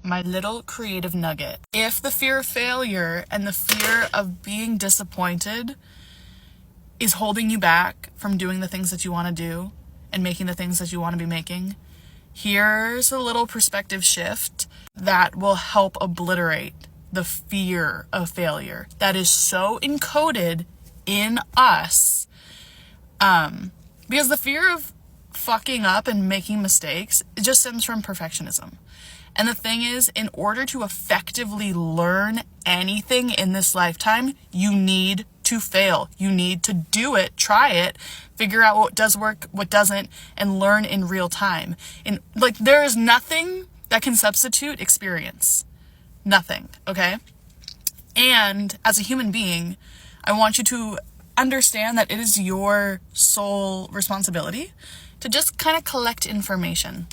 my little creative nugget. If the fear of failure and the fear of being disappointed is holding you back from doing the things that you want to do and making the things that you want to be making, here's a little perspective shift that will help obliterate the fear of failure that is so encoded in us. Because the fear of fucking up and making mistakes, it just stems from perfectionism. And the thing is, in order to effectively learn anything in this lifetime, you need to fail. You need to do it, try it, figure out what does work, what doesn't, and learn in real time. And like, there is nothing that can substitute experience. Nothing, okay? And as a human being, I want you to understand that it is your sole responsibility to just kind of collect information.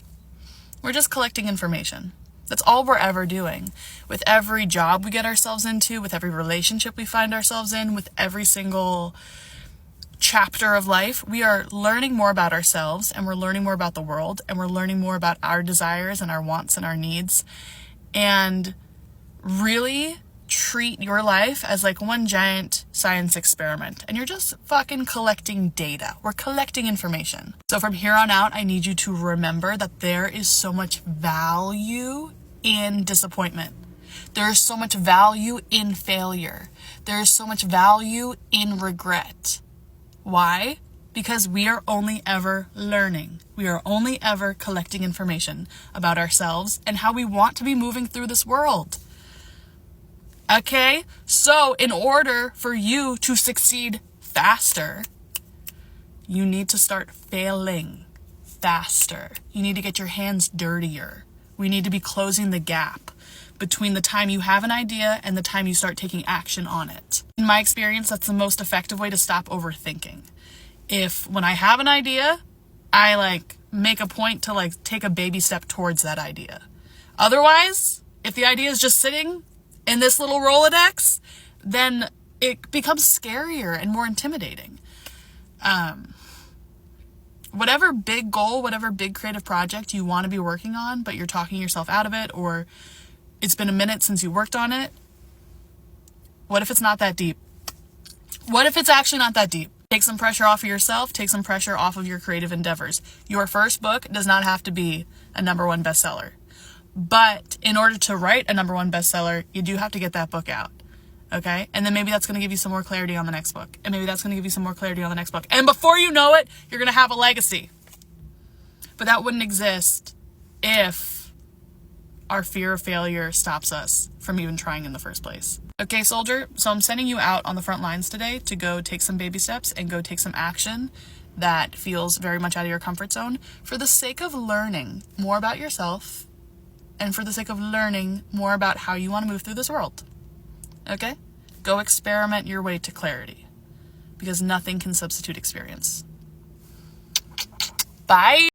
We're just collecting information. That's all we're ever doing. With every job we get ourselves into, with every relationship we find ourselves in, with every single chapter of life, we are learning more about ourselves, and we're learning more about the world, and we're learning more about our desires and our wants and our needs. And really treat your life as like one giant science experiment, and you're just fucking collecting data. We're collecting information. So from here on out, I need you to remember that there is so much value in disappointment. There is so much value in failure. There is so much value in regret. Why? Because we are only ever learning. We are only ever collecting information about ourselves and how we want to be moving through this world. Okay, so in order for you to succeed faster, you need to start failing faster. You need to get your hands dirtier. We need to be closing the gap between the time you have an idea and the time you start taking action on it. In my experience, that's the most effective way to stop overthinking. When I have an idea, I make a point to take a baby step towards that idea. Otherwise, if the idea is just sitting in this little Rolodex, then it becomes scarier and more intimidating. Whatever big goal, whatever big creative project you want to be working on, but you're talking yourself out of it, or it's been a minute since you worked on it, what if it's not that deep? What if it's actually not that deep? Take some pressure off of yourself, take some pressure off of your creative endeavors. Your first book does not have to be a #1 bestseller. But in order to write a #1 bestseller, you do have to get that book out. Okay? And then maybe that's going to give you some more clarity on the next book. And maybe that's going to give you some more clarity on the next book. And before you know it, you're going to have a legacy. But that wouldn't exist if our fear of failure stops us from even trying in the first place. Okay, soldier? So I'm sending you out on the front lines today to go take some baby steps and go take some action that feels very much out of your comfort zone for the sake of learning more about yourself and for the sake of learning more about how you want to move through this world. Okay? Go experiment your way to clarity, because nothing can substitute experience. Bye!